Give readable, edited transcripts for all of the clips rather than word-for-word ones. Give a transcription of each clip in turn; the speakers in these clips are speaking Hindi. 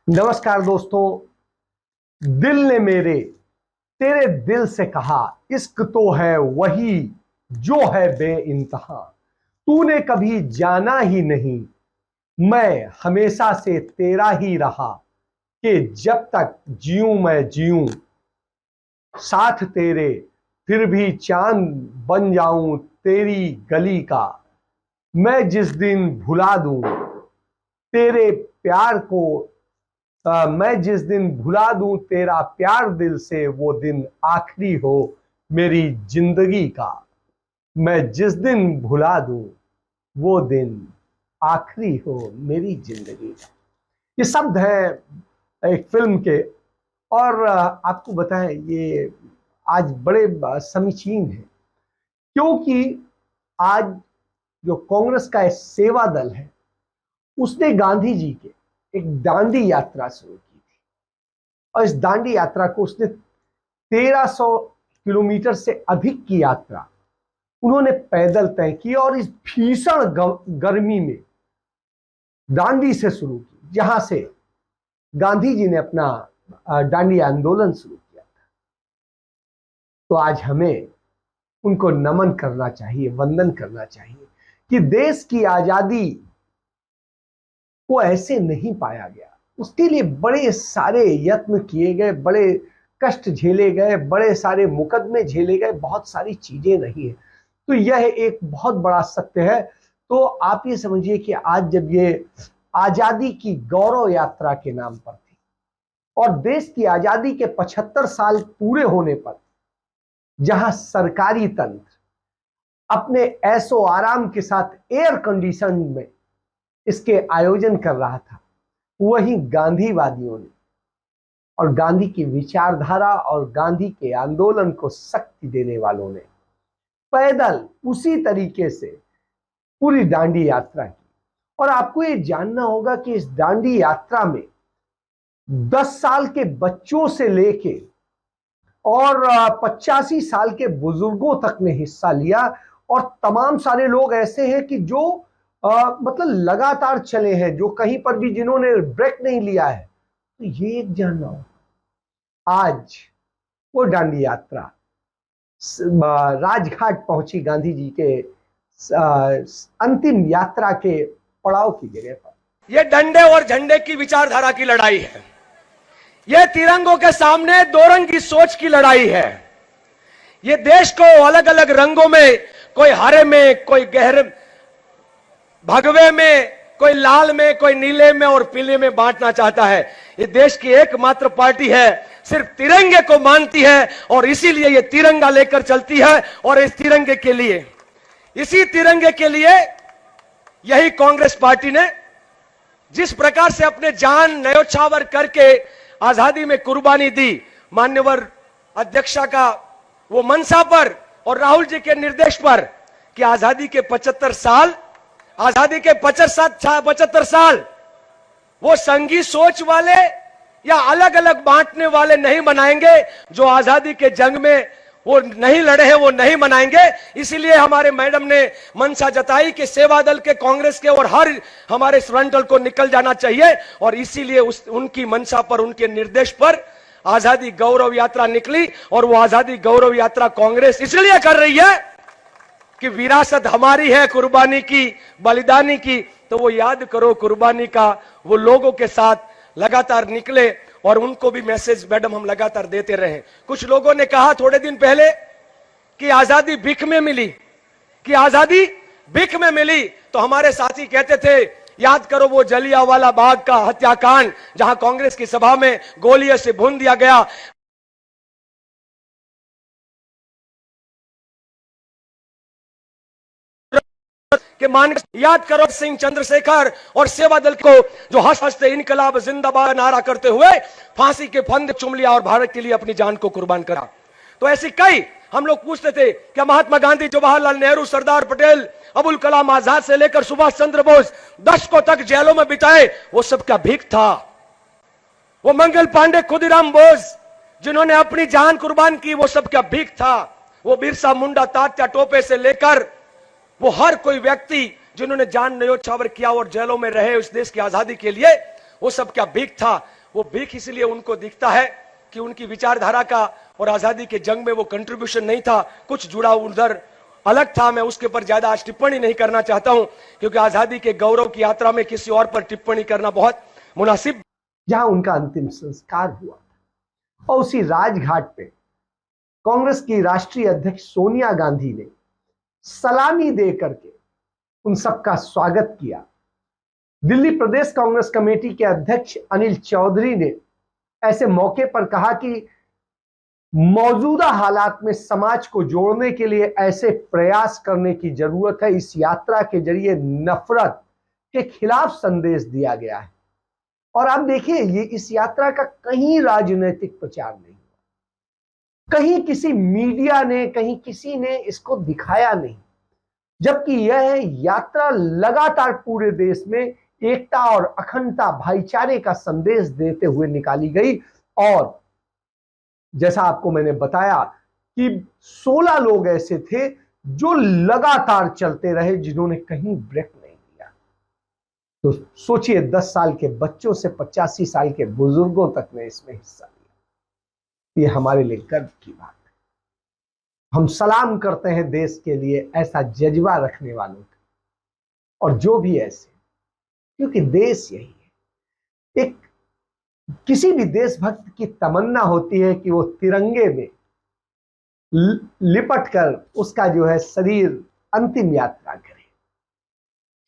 नमस्कार दोस्तों। दिल ने मेरे तेरे दिल से कहा, इश्क तो है वही जो है बेइंतहा। तूने कभी जाना ही नहीं, मैं हमेशा से तेरा ही रहा। कि जब तक जीऊं मैं जीऊं साथ तेरे, फिर भी चांद बन जाऊं तेरी गली का। मैं जिस दिन भुला दूं तेरे प्यार को, मैं जिस दिन भुला दूं तेरा प्यार दिल से, वो दिन आखिरी हो मेरी जिंदगी का। मैं जिस दिन भुला दूं वो दिन आखिरी हो मेरी जिंदगी का। ये शब्द हैं एक फिल्म के। और आपको बताएं, ये आज बड़े समीचीन है, क्योंकि आज जो कांग्रेस का सेवा दल है उसने गांधी जी के एक दांडी यात्रा शुरू की थी। और इस दांडी यात्रा को उसने 1300 किलोमीटर से अधिक की यात्रा उन्होंने पैदल तय की और इस भीषण गर्मी में दांडी से शुरू की, जहां से गांधी जी ने अपना दांडी आंदोलन शुरू किया था। तो आज हमें उनको नमन करना चाहिए, वंदन करना चाहिए कि देश की आजादी को ऐसे नहीं पाया गया। उसके लिए बड़े सारे यत्न किए गए, बड़े कष्ट झेले गए, बड़े सारे मुकदमे झेले गए, बहुत सारी चीजें रही है। तो यह एक बहुत बड़ा सत्य है। तो आप ये समझिए कि आज जब ये आजादी की गौरव यात्रा के नाम पर थी और देश की आजादी के 75 साल पूरे होने पर जहां सरकारी तंत्र अपने ऐशो आराम के साथ एयर कंडीशन में इसके आयोजन कर रहा था, वहीं गांधीवादियों ने और गांधी की विचारधारा और गांधी के आंदोलन को शक्ति देने वालों ने पैदल उसी तरीके से पूरी दांडी यात्रा की। और आपको ये जानना होगा कि इस दांडी यात्रा में 10 साल के बच्चों से लेके और 85 साल के बुजुर्गों तक ने हिस्सा लिया। और तमाम सारे लोग ऐसे हैं कि जो मतलब लगातार चले हैं, जो कहीं पर भी जिन्होंने ब्रेक नहीं लिया है। तो ये एक जानना हो, आज वो दांडी यात्रा राजघाट पहुंची गांधी जी के अंतिम यात्रा के पड़ाव की जगह पर। ये डंडे और झंडे की विचारधारा की लड़ाई है। ये तिरंगों के सामने दो रंग की सोच की लड़ाई है। ये देश को अलग अलग रंगों में, कोई हरे में, कोई गहरे भगवे में, कोई लाल में, कोई नीले में और पीले में बांटना चाहता है। ये देश की एकमात्र पार्टी है, सिर्फ तिरंगे को मानती है और इसीलिए ये तिरंगा लेकर चलती है। और इस तिरंगे के लिए, इसी तिरंगे के लिए यही कांग्रेस पार्टी ने जिस प्रकार से अपने जान न्योछावर करके आजादी में कुर्बानी दी, मान्यवर अध्यक्षा का वो मनसा पर और राहुल जी के निर्देश पर कि आजादी के 75 साल वो संघी सोच वाले या अलग अलग बांटने वाले नहीं मनाएंगे। जो आजादी के जंग में वो नहीं लड़े हैं वो नहीं मनाएंगे। इसीलिए हमारे मैडम ने मनसा जताई कि सेवा दल के, कांग्रेस के और हर हमारे फ्रंट दल को निकल जाना चाहिए। और इसीलिए उनकी मनसा पर, उनके निर्देश पर आजादी गौरव यात्रा निकली। और वो आजादी गौरव यात्रा कांग्रेस इसलिए कर रही है कि विरासत हमारी है कुर्बानी की, बलिदानी की। तो वो याद करो कुर्बानी का, वो लोगों के साथ लगातार निकले और उनको भी मैसेज मैडम हम लगातार देते रहे। कुछ लोगों ने कहा थोड़े दिन पहले कि आजादी भीख में मिली, कि आजादी भीख में मिली। तो हमारे साथी कहते थे याद करो वो जलियांवाला बाग का हत्याकांड, जहां कांग्रेस की सभा में गोलियों से भून दिया गया। कि मान याद करो सिंह चंद्रशेखर और सेवा दल को जो हंसते इनकलाब जिंदाबाद नारा करते हुए फांसी के फंदे चूम लिया और भारत के लिए अपनी जान को कुर्बान करा। तो ऐसी कई हम लोग पूछते थे क्या महात्मा गांधी, जवाहरलाल नेहरू, सरदार पटेल, अबुल कलाम आजाद से लेकर सुभाष चंद्र बोस दशकों तक जेलों में बिताए, वो सब क्या भीख था? वो मंगल पांडे, खुदीराम बोस जिन्होंने अपनी जान कुर्बान की, वो सब क्या भीख था? वो बिरसा मुंडा, तात्या टोपे से लेकर वो हर कोई व्यक्ति जिन्होंने जान न्योछावर किया और जेलों में रहे उस देश की आजादी के लिए, वो सब क्या भीख था? वो भीख इसलिए उनको दिखता है कि उनकी विचारधारा का और आजादी के जंग में वो कंट्रीब्यूशन नहीं था, कुछ जुड़ा उधर अलग था। मैं उसके ऊपर ज्यादा आज टिप्पणी नहीं करना चाहता हूं, क्योंकि आजादी के गौरव की यात्रा में किसी और पर टिप्पणी करना बहुत मुनासिब। जहां उनका अंतिम संस्कार हुआ और उसी राजघाट पे कांग्रेस की राष्ट्रीय अध्यक्ष सोनिया गांधी ने सलामी दे करके उन सबका स्वागत किया। दिल्ली प्रदेश कांग्रेस कमेटी के अध्यक्ष अनिल चौधरी ने ऐसे मौके पर कहा कि मौजूदा हालात में समाज को जोड़ने के लिए ऐसे प्रयास करने की जरूरत है। इस यात्रा के जरिए नफरत के खिलाफ संदेश दिया गया है। और आप देखिए, ये इस यात्रा का कहीं राजनीतिक प्रचार नहीं हुआ, कहीं किसी मीडिया ने, कहीं किसी ने इसको दिखाया नहीं, जबकि यह यात्रा लगातार पूरे देश में एकता और अखंडता, भाईचारे का संदेश देते हुए निकाली गई। और जैसा आपको मैंने बताया कि 16 लोग ऐसे थे जो लगातार चलते रहे, जिन्होंने कहीं ब्रेक नहीं लिया। तो सोचिए, 10 साल के बच्चों से 85 साल के बुजुर्गों तक ने इसमें हिस्सा लिया। ये हमारे लिए गर्व की बात है। हम सलाम करते हैं देश के लिए ऐसा जज्बा रखने वालों का, और जो भी ऐसे, क्योंकि देश यही है। एक किसी भी देशभक्त की तमन्ना होती है कि वो तिरंगे में लिपट कर उसका जो है शरीर अंतिम यात्रा करे।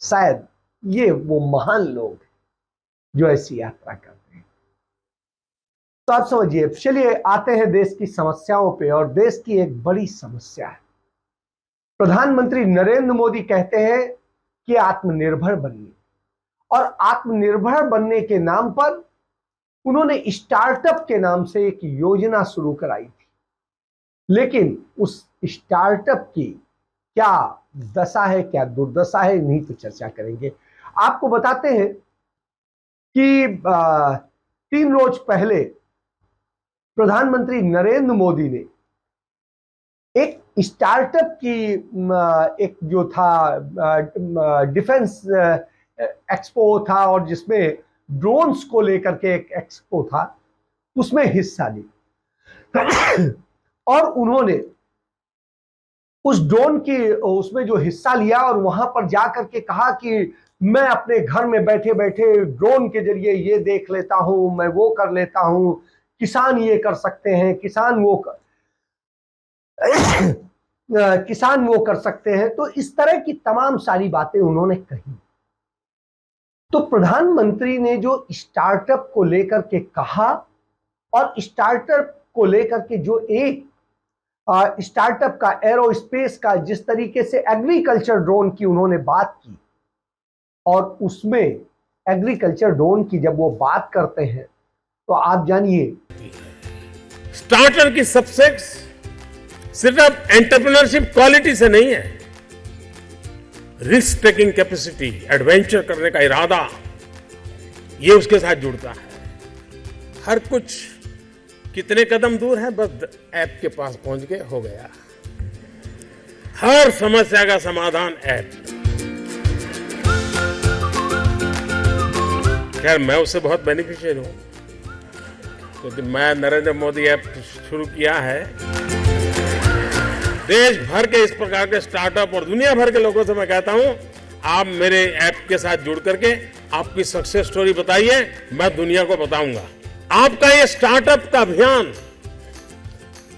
शायद ये वो महान लोग जो ऐसी यात्रा करते हैं। तो आप समझिए, चलिए आते हैं देश की समस्याओं पे। और देश की एक बड़ी समस्या है, प्रधानमंत्री नरेंद्र मोदी कहते हैं कि आत्मनिर्भर बनिए, और आत्मनिर्भर बनने के नाम पर उन्होंने स्टार्टअप के नाम से एक योजना शुरू कराई थी। लेकिन उस स्टार्टअप की क्या दशा है, क्या दुर्दशा है, नहीं तो चर्चा करेंगे। आपको बताते हैं कि 3 रोज पहले प्रधानमंत्री नरेंद्र मोदी ने एक स्टार्टअप की एक जो था डिफेंस एक्सपो था, और जिसमें ड्रोन्स को लेकर के एक एक्सपो था, उसमें हिस्सा ली। और उन्होंने उस ड्रोन की उसमें जो हिस्सा लिया और वहां पर जाकर के कहा कि मैं अपने घर में बैठे बैठे ड्रोन के जरिए ये देख लेता हूं, मैं वो कर लेता हूं, किसान ये कर सकते हैं, किसान वो कर सकते हैं। तो इस तरह की तमाम सारी बातें उन्होंने कही। तो प्रधानमंत्री ने जो स्टार्टअप को लेकर के कहा, और स्टार्टअप को लेकर के जो एक स्टार्टअप का, एरोस्पेस का, जिस तरीके से एग्रीकल्चर ड्रोन की उन्होंने बात की, और उसमें एग्रीकल्चर ड्रोन की जब वो बात करते हैं तो आप जानिए, स्टार्टअप की सक्सेस सिर्फ एंटरप्रेन्योरशिप क्वालिटी से नहीं है, रिस्क टेकिंग कैपेसिटी, एडवेंचर करने का इरादा, ये उसके साथ जुड़ता है। हर कुछ कितने कदम दूर है, बस ऐप के पास पहुंच के हो गया। हर समस्या का समाधान ऐप। खैर, मैं उससे बहुत बेनिफिशियल हूं, क्योंकि मैं नरेंद्र मोदी ऐप शुरू किया है। देश भर के इस प्रकार के स्टार्टअप और दुनिया भर के लोगों से मैं कहता हूं, आप मेरे ऐप के साथ जुड़ करके आपकी सक्सेस स्टोरी बताइए, मैं दुनिया को बताऊंगा। आपका ये स्टार्टअप का अभियान,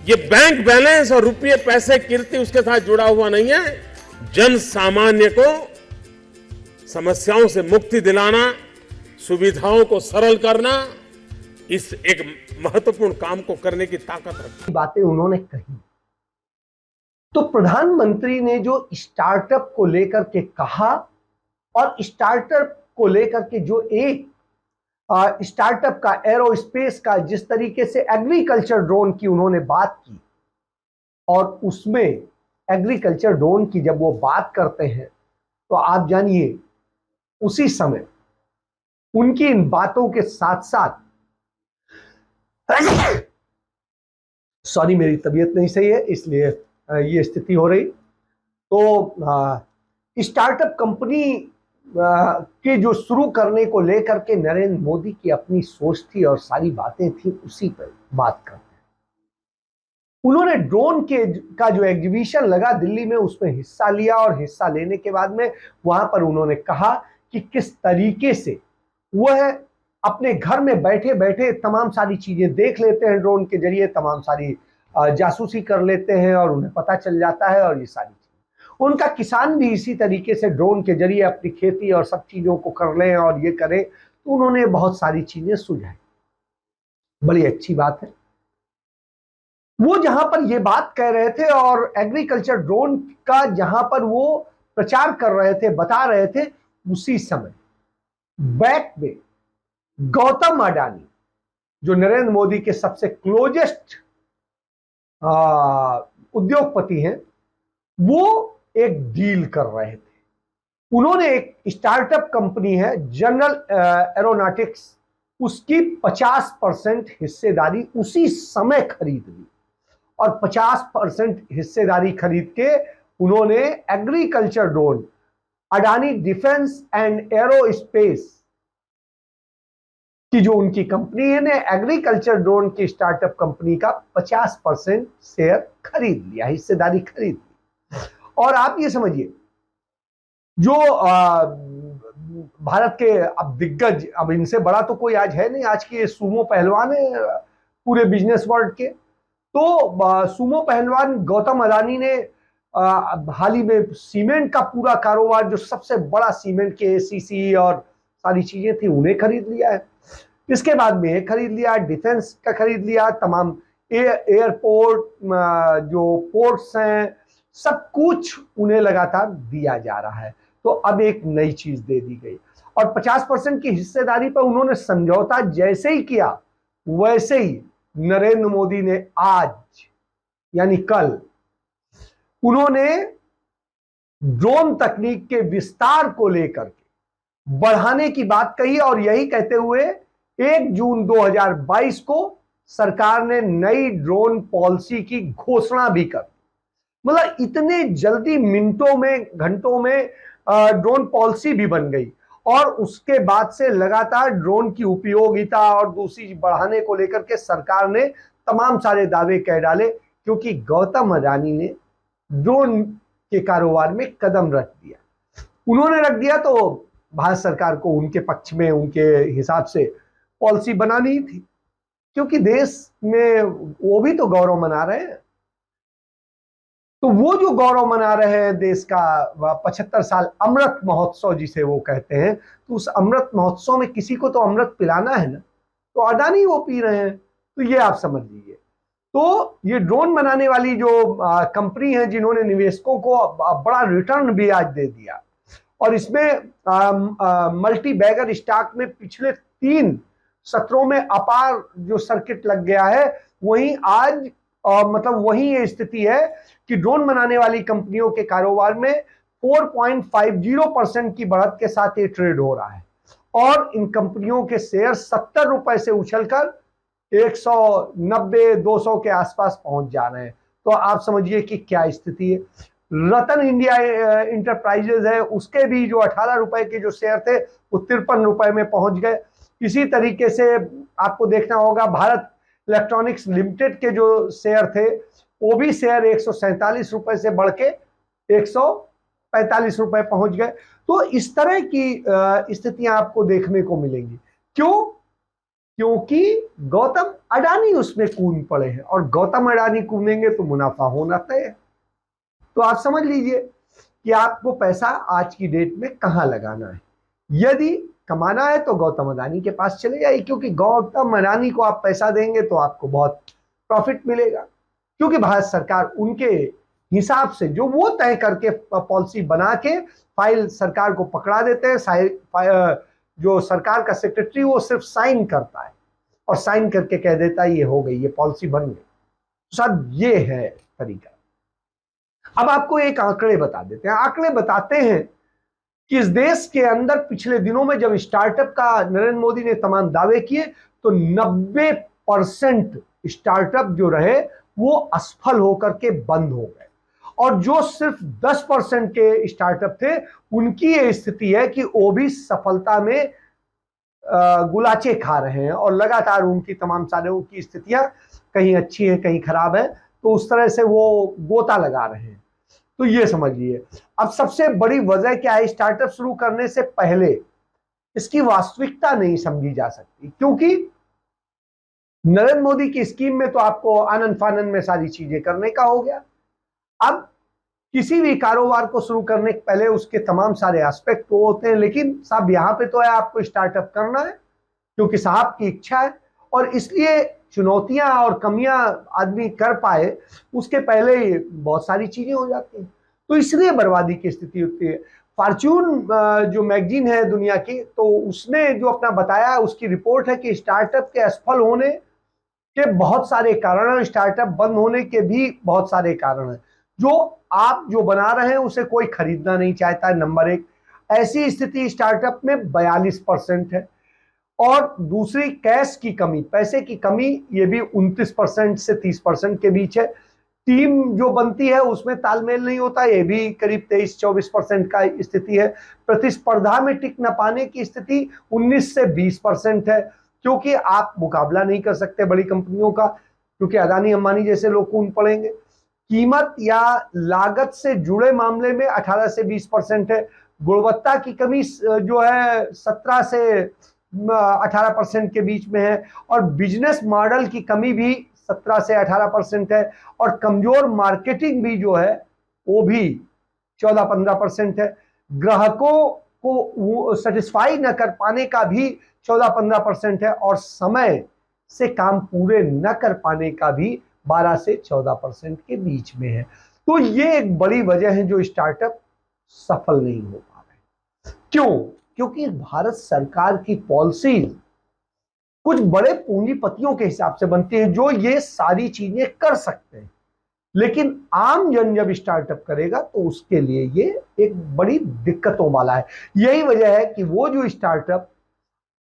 ये बैंक बैलेंस और रुपये पैसे कीर्ति उसके साथ जुड़ा हुआ नहीं है। जन सामान्य को समस्याओं से मुक्ति दिलाना, सुविधाओं को सरल करना, इस एक महत्वपूर्ण काम को करने की ताकत रखती बातें उन्होंने कही। तो प्रधानमंत्री ने जो स्टार्टअप को लेकर के कहा, और स्टार्टअप को लेकर के जो एक स्टार्टअप का, एरोस्पेस का, जिस तरीके से एग्रीकल्चर ड्रोन की उन्होंने बात की, और उसमें एग्रीकल्चर ड्रोन की जब वो बात करते हैं तो आप जानिए, उसी समय उनकी इन बातों के साथ साथ सॉरी, मेरी तबीयत नहीं सही है, इसलिए ये स्थिति हो रही। तो स्टार्टअप कंपनी के जो शुरू करने को लेकर के नरेंद्र मोदी की अपनी सोच थी और सारी बातें थी, उसी पर बात करते हैं। उन्होंने ड्रोन का जो एग्जीबिशन लगा दिल्ली में, उसमें हिस्सा लिया और हिस्सा लेने के बाद में वहां पर उन्होंने कहा कि किस तरीके से वह अपने घर में बैठे बैठे तमाम सारी चीजें देख लेते हैं, ड्रोन के जरिए तमाम सारी जासूसी कर लेते हैं और उन्हें पता चल जाता है। और ये सारी चीजें उनका किसान भी इसी तरीके से ड्रोन के जरिए अपनी खेती और सब चीजों को कर लें और ये करें, तो उन्होंने बहुत सारी चीजें सुझाई। बड़ी अच्छी बात है। वो जहां पर ये बात कह रहे थे और एग्रीकल्चर ड्रोन का जहां पर वो प्रचार कर रहे थे, बता रहे थे, उसी समय बैक में गौतम अडानी, जो नरेंद्र मोदी के सबसे क्लोजेस्ट उद्योगपति हैं, वो एक डील कर रहे थे। उन्होंने एक स्टार्टअप कंपनी है जनरल एरोनॉटिक्स, उसकी 50% हिस्सेदारी उसी समय खरीद ली और 50% हिस्सेदारी खरीद के उन्होंने agriculture drone, Adani defence and aerospace की जो उनकी कंपनी है ने एग्रीकल्चर ड्रोन की स्टार्टअप कंपनी का 50% शेयर खरीद लिया, हिस्सेदारी खरीद ली। और आप ये समझिए, जो भारत के अब दिग्गज, अब इनसे बड़ा तो कोई आज है नहीं, आज के सूमो पहलवान है पूरे बिजनेस वर्ल्ड के, तो सूमो पहलवान गौतम अडानी ने हाल ही में सीमेंट का पूरा कारोबार, जो सबसे बड़ा सीमेंट के एसीसी और सारी चीजें थी, उन्हें खरीद लिया है। इसके बाद में खरीद लिया, डिफेंस का खरीद लिया, तमाम एयरपोर्ट, जो पोर्ट्स हैं, सब कुछ उन्हें लगातार दिया जा रहा है। तो अब एक नई चीज दे दी गई और 50% की हिस्सेदारी पर उन्होंने समझौता जैसे ही किया, वैसे ही नरेंद्र मोदी ने आज यानी कल उन्होंने ड्रोन तकनीक के विस्तार को लेकर के बढ़ाने की बात कही और यही कहते हुए 1 जून 2022 को सरकार ने नई ड्रोन पॉलिसी की घोषणा भी कर दी। मतलब इतने जल्दी, मिनटों में, घंटों में ड्रोन पॉलिसी भी बन गई और उसके बाद से लगातार ड्रोन की उपयोगिता और दूसरी बढ़ाने को लेकर के सरकार ने तमाम सारे दावे कह डाले, क्योंकि गौतम अडानी ने ड्रोन के कारोबार में कदम रख दिया। उन्होंने रख दिया तो भारत सरकार को उनके पक्ष में, उनके हिसाब से पॉलिसी बनानी ही थी, क्योंकि देश में वो भी तो गौरव मना रहे हैं। तो वो जो गौरव मना रहे हैं देश का 75 साल अमृत महोत्सव जिसे वो कहते हैं, तो उस अमृत महोत्सव में किसी को तो अमृत पिलाना है ना, तो अडानी वो पी रहे हैं। तो ये आप समझ लीजिए। तो ये ड्रोन बनाने वाली जो कंपनी है, जिन्होंने निवेशकों को बड़ा रिटर्न भी आज दे दिया और इसमें मल्टी बैगर स्टॉक में पिछले 3 सत्रों में अपार जो सर्किट लग गया है, वहीं आज मतलब वही ये स्थिति है कि ड्रोन बनाने वाली कंपनियों के कारोबार में 4.50% की बढ़त के साथ ये ट्रेड हो रहा है और इन कंपनियों के शेयर 70 रुपए से उछलकर 190-200 के आसपास पहुंच जा रहे हैं। तो आप समझिए कि क्या स्थिति है। रतन इंडिया इंटरप्राइजेज है, उसके भी जो 18 रुपए के जो शेयर थे वो 53 रुपए में पहुंच गए। इसी तरीके से आपको देखना होगा, भारत इलेक्ट्रॉनिक्स लिमिटेड के जो शेयर थे, वो भी शेयर 147 रुपए से बढ़ के 145 रुपए पहुंच गए। तो इस तरह की स्थितियां आपको देखने को मिलेंगी। क्यों? क्योंकि गौतम अडानी उसमें कूद पड़े हैं और गौतम अडानी कूदेंगे तो मुनाफा होना तय है। तो आप समझ लीजिए कि आपको पैसा आज की डेट में कहां लगाना है। यदि कमाना है तो गौतम अडानी के पास चले जाइए, क्योंकि गौतम अडानी को आप पैसा देंगे तो आपको बहुत प्रॉफिट मिलेगा, क्योंकि भारत सरकार उनके हिसाब से जो वो तय करके पॉलिसी बना के फाइल सरकार को पकड़ा देते हैं। जो सरकार का सेक्रेटरी वो सिर्फ साइन करता है और साइन करके कह देता है ये हो गई, ये पॉलिसी बन गई। सब ये है तरीका। अब आपको एक आंकड़े बता देते हैं। आंकड़े बताते हैं कि इस देश के अंदर पिछले दिनों में जब स्टार्टअप का नरेंद्र मोदी ने तमाम दावे किए तो 90% स्टार्टअप जो रहे वो असफल होकर के बंद हो गए और जो सिर्फ 10% के स्टार्टअप थे उनकी ये स्थिति है कि वो भी सफलता में गुलाचे खा रहे हैं और लगातार उनकी तमाम सारे की स्थितियां कहीं अच्छी है कहीं खराब है, तो उस तरह से वो गोता लगा रहे हैं। तो ये समझिए अब सबसे बड़ी वजह क्या है, स्टार्टअप शुरू करने से पहले इसकी वास्तविकता नहीं समझी जा सकती, क्योंकि नरेंद्र मोदी की स्कीम में तो आपको आनंद फानन में सारी चीजें करने का हो गया। अब किसी भी कारोबार को शुरू करने के पहले उसके तमाम सारे एस्पेक्ट तो होते हैं, लेकिन साहब यहां पे तो है आपको स्टार्टअप करना है क्योंकि साहब की इच्छा है, और इसलिए चुनौतियां और कमियां आदमी कर पाए उसके पहले ही बहुत सारी चीजें हो जाती हैं, तो इसलिए बर्बादी की स्थिति होती है। फॉर्च्यून जो मैगजीन है दुनिया की, तो उसने जो अपना बताया उसकी रिपोर्ट है कि स्टार्टअप के असफल होने के बहुत सारे कारण हैं, स्टार्टअप बंद होने के भी बहुत सारे कारण हैं। जो आप जो बना रहे हैं उसे कोई खरीदना नहीं चाहता है, नंबर एक। ऐसी स्थिति स्टार्टअप में 42% है। और दूसरी कैश की कमी, पैसे की कमी, ये भी 29% से 30% के बीच है। टीम जो बनती है उसमें तालमेल नहीं होता, ये भी करीब 23-24% का स्थिति है। प्रतिस्पर्धा में टिक न पाने की स्थिति 19 से 20% है, क्योंकि आप मुकाबला नहीं कर सकते बड़ी कंपनियों का, क्योंकि अदानी अंबानी जैसे लोग कूद पड़ेंगे। कीमत या लागत से जुड़े मामले में 18 से 20% है। गुणवत्ता की कमी जो है 17 से 18% के बीच में है, और बिजनेस मॉडल की कमी भी 17 से 18% है, और कमजोर मार्केटिंग भी जो है वो भी 14-15% है। ग्राहकों को सेटिस्फाई न कर पाने का भी 14-15% है, और समय से काम पूरे न कर पाने का भी 12 से 14% के बीच में है। तो ये एक बड़ी वजह है जो स्टार्टअप सफल नहीं हो पा रहे। क्यों? क्योंकि भारत सरकार की पॉलिसी कुछ बड़े पूंजीपतियों के हिसाब से बनती है जो ये सारी चीजें कर सकते हैं, लेकिन आम जन जब स्टार्टअप करेगा तो उसके लिए ये एक बड़ी दिक्कतों वाला है। यही वजह है कि वो जो स्टार्टअप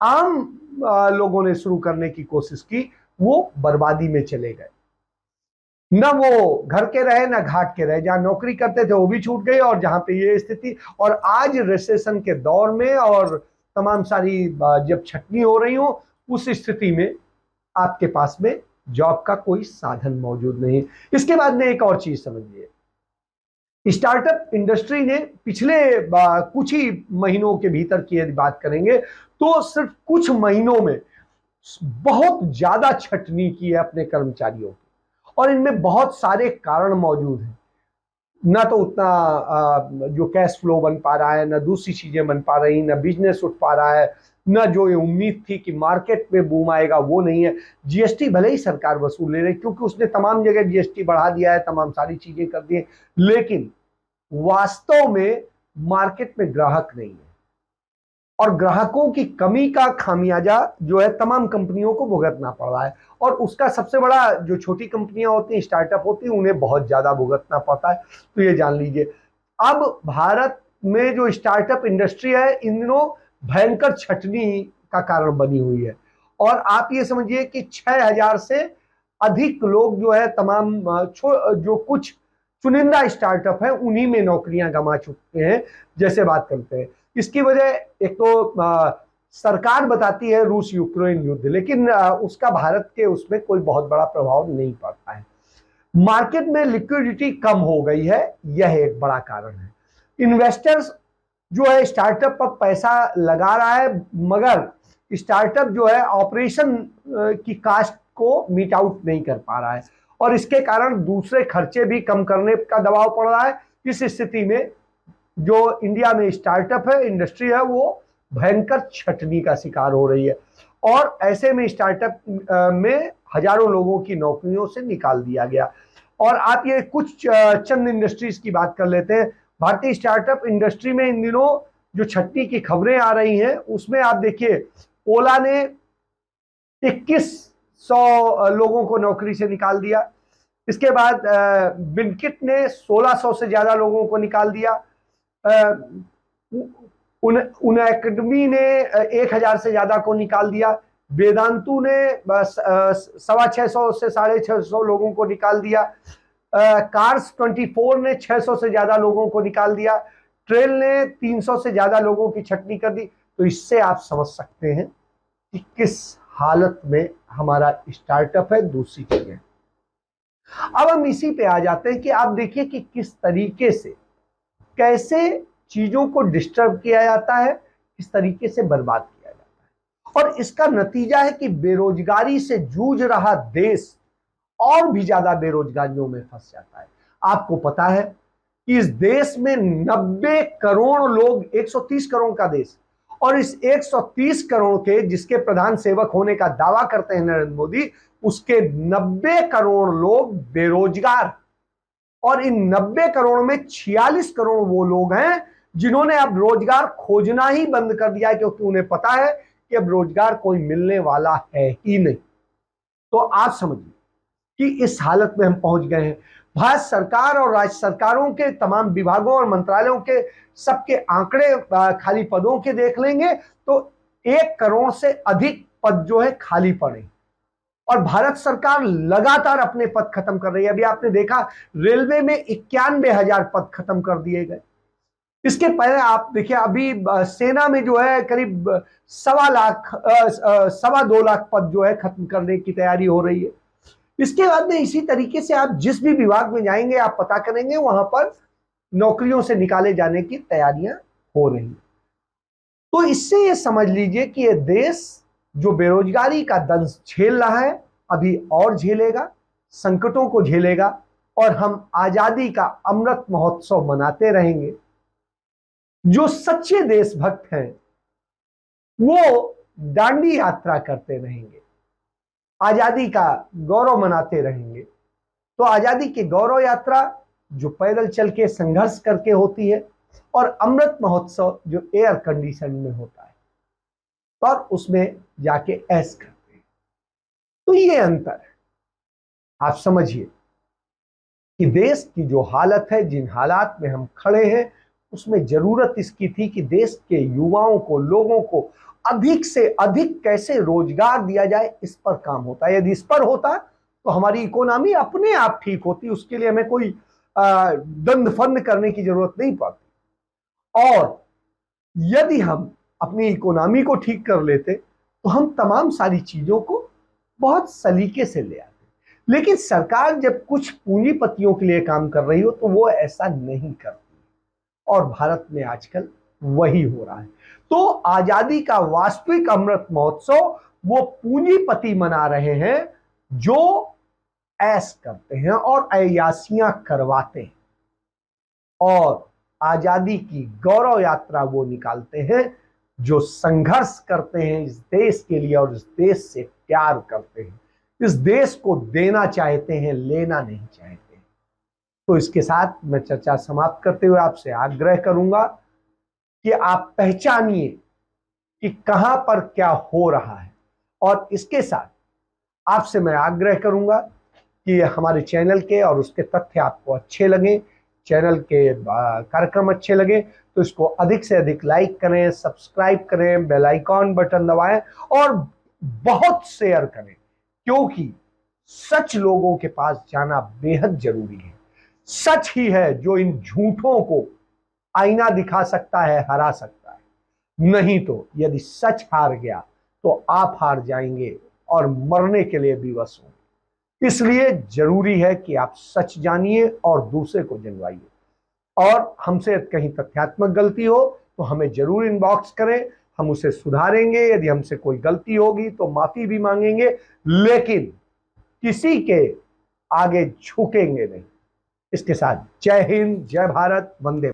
आम लोगों ने शुरू करने की कोशिश की वो बर्बादी में चले गए। न वो घर के रहे न घाट के रहे, जहां नौकरी करते थे वो भी छूट गई, और जहां पे ये स्थिति, और आज रिसेशन के दौर में और तमाम सारी जब छटनी हो रही हो उस स्थिति में आपके पास में जॉब का कोई साधन मौजूद नहीं। इसके बाद में एक और चीज समझिए, स्टार्टअप इंडस्ट्री ने पिछले कुछ ही महीनों के भीतर की यदि बात करेंगे तो सिर्फ कुछ महीनों में बहुत ज्यादा छटनी की है अपने कर्मचारियों की, और इनमें बहुत सारे कारण मौजूद हैं। ना तो उतना जो कैश फ्लो बन पा रहा है, ना दूसरी चीजें बन पा रही, ना बिजनेस उठ पा रहा है, ना जो ये उम्मीद थी कि मार्केट में बूम आएगा वो नहीं है। जीएसटी भले ही सरकार वसूल ले रही, क्योंकि उसने तमाम जगह जीएसटी बढ़ा दिया है, तमाम सारी चीजें कर दी है, लेकिन वास्तव में मार्केट में ग्राहक नहीं है, और ग्राहकों की कमी का खामियाजा जो है तमाम कंपनियों को भुगतना पड़ रहा है, और उसका सबसे बड़ा जो छोटी कंपनियां होती हैं, स्टार्टअप होती हैं, उन्हें बहुत ज्यादा भुगतना पड़ता है। तो ये जान लीजिए, अब भारत में जो स्टार्टअप इंडस्ट्री है इन दिनों भयंकर छटनी का कारण बनी हुई है, और आप ये समझिए कि 6000 से अधिक लोग जो है तमाम जो कुछ चुनिंदा स्टार्टअप है उन्हीं में नौकरियां गंवा चुके हैं, जैसे बात करते हैं। इसकी वजह एक तो सरकार बताती है रूस यूक्रेन युद्ध, लेकिन उसका भारत के उसमें कोई बहुत बड़ा प्रभाव नहीं पड़ता है। मार्केट में लिक्विडिटी कम हो गई है, यह एक बड़ा कारण है। इन्वेस्टर्स जो है स्टार्टअप पर पैसा लगा रहा है, मगर स्टार्टअप जो है ऑपरेशन की कास्ट को मीट आउट नहीं कर पा रहा है, और इसके कारण दूसरे खर्चे भी कम करने का दबाव पड़ रहा है। इस स्थिति में जो इंडिया में स्टार्टअप है, इंडस्ट्री है, वो भयंकर छटनी का शिकार हो रही है, और ऐसे में स्टार्टअप में हजारों लोगों की नौकरियों से निकाल दिया गया। और आप ये कुछ चंद इंडस्ट्रीज की बात कर लेते हैं। भारतीय स्टार्टअप इंडस्ट्री में इन दिनों जो छटनी की खबरें आ रही हैं उसमें आप देखिए, ओला ने 2100 लोगों को नौकरी से निकाल दिया। इसके बाद ब्लिंकिट ने 1600 से ज्यादा लोगों को निकाल दिया। उन एकेडमी ने 1000 से ज्यादा को निकाल दिया। वेदांतु ने 650 से 650 लोगों को निकाल दिया। कार्स 24 ने 600 से ज्यादा लोगों को निकाल दिया, ट्रेन ने 300 से ज्यादा लोगों की छटनी कर दी। तो इससे आप समझ सकते हैं कि किस हालत में हमारा स्टार्टअप है। दूसरी चीजें, अब हम इसी पे आ जाते हैं कि आप देखिए कि किस तरीके से, कैसे चीजों को डिस्टर्ब किया जाता है, किस तरीके से बर्बाद किया जाता है। और इसका नतीजा है कि बेरोजगारी से जूझ रहा देश और भी ज्यादा बेरोजगारियों में फंस जाता है। आपको पता है कि इस देश में 90 करोड़ लोग, 130 करोड़ का देश, और इस 130 करोड़ के जिसके प्रधान सेवक होने का दावा करते हैं नरेंद्र मोदी, उसके 90 करोड़ लोग बेरोजगार। और इन 90 करोड़ में 46 करोड़ वो लोग हैं जिन्होंने अब रोजगार खोजना ही बंद कर दिया है, क्योंकि उन्हें पता है कि अब रोजगार कोई मिलने वाला है ही नहीं। तो आप समझिए कि इस हालत में हम पहुंच गए हैं। भारत सरकार और राज्य सरकारों के तमाम विभागों और मंत्रालयों के सबके आंकड़े खाली पदों के देख लेंगे तो 1 करोड़ से अधिक पद जो है खाली पड़े, और भारत सरकार लगातार अपने पद खत्म कर रही है। अभी आपने देखा रेलवे में 91,000 पद खत्म कर दिए गए। इसके पहले आप देखिए अभी सेना में जो है करीब 2.25 लाख पद जो है खत्म करने की तैयारी हो रही है। इसके बाद में इसी तरीके से आप जिस भी विभाग में जाएंगे आप पता करेंगे वहां पर नौकरियों से निकाले जाने की तैयारियां हो रही हैं। तो इससे ये समझ लीजिए कि ये देश जो बेरोजगारी का दंश झेल रहा है अभी और झेलेगा, संकटों को झेलेगा, और हम आजादी का अमृत महोत्सव मनाते रहेंगे। जो सच्चे देशभक्त हैं वो दांडी यात्रा करते रहेंगे, आजादी का गौरव मनाते रहेंगे। तो आजादी की गौरव यात्रा जो पैदल चल के संघर्ष करके होती है, और अमृत महोत्सव जो एयर कंडीशन में होता है और उसमें जाके ऐश करते हैं। तो ये अंतर है। आप समझिए कि देश की जो हालत है, जिन हालात में हम खड़े हैं, उसमें जरूरत इसकी थी कि देश के युवाओं को, लोगों को अधिक से अधिक कैसे रोजगार दिया जाए, इस पर काम होता है। यदि इस पर होता तो हमारी इकोनॉमी अपने आप ठीक होती, उसके लिए हमें कोई दंड फंड करने की जरूरत नहीं पड़ती। और यदि हम अपनी इकोनॉमी को ठीक कर लेते तो हम तमाम सारी चीजों को बहुत सलीके से ले आते। लेकिन सरकार जब कुछ पूंजीपतियों के लिए काम कर रही हो तो वो ऐसा नहीं करती, और भारत में आजकल वही हो रहा है। तो आजादी का वास्तविक अमृत महोत्सव वो पूंजीपति मना रहे हैं जो ऐश करते हैं और अय्यासियां करवाते हैं, और आजादी की गौरव यात्रा वो निकालते हैं जो संघर्ष करते हैं इस देश के लिए और इस देश से प्यार करते हैं, इस देश को देना चाहते हैं, लेना नहीं चाहते। तो इसके साथ मैं चर्चा समाप्त करते हुए आपसे आग्रह करूंगा कि आप पहचानिए कि कहां पर क्या हो रहा है, और इसके साथ आपसे मैं आग्रह करूंगा कि हमारे चैनल के और उसके तथ्य आपको अच्छे लगे, चैनल के कार्यक्रम अच्छे लगे तो इसको अधिक से अधिक लाइक करें, सब्सक्राइब करें, बेल आइकॉन बटन दबाएं और बहुत शेयर करें, क्योंकि सच लोगों के पास जाना बेहद जरूरी है। सच ही है जो इन झूठों को आईना दिखा सकता है, हरा सकता है। नहीं तो यदि सच हार गया तो आप हार जाएंगे और मरने के लिए विवश होंगे। इसलिए जरूरी है कि आप सच जानिए और दूसरे को जनवाइए। और हमसे कहीं तथ्यात्मक गलती हो तो हमें जरूर इनबॉक्स करें, हम उसे सुधारेंगे। यदि हमसे कोई गलती होगी तो माफी भी मांगेंगे, लेकिन किसी के आगे झुकेंगे नहीं। इसके साथ जय हिंद, जय भारत, वंदे।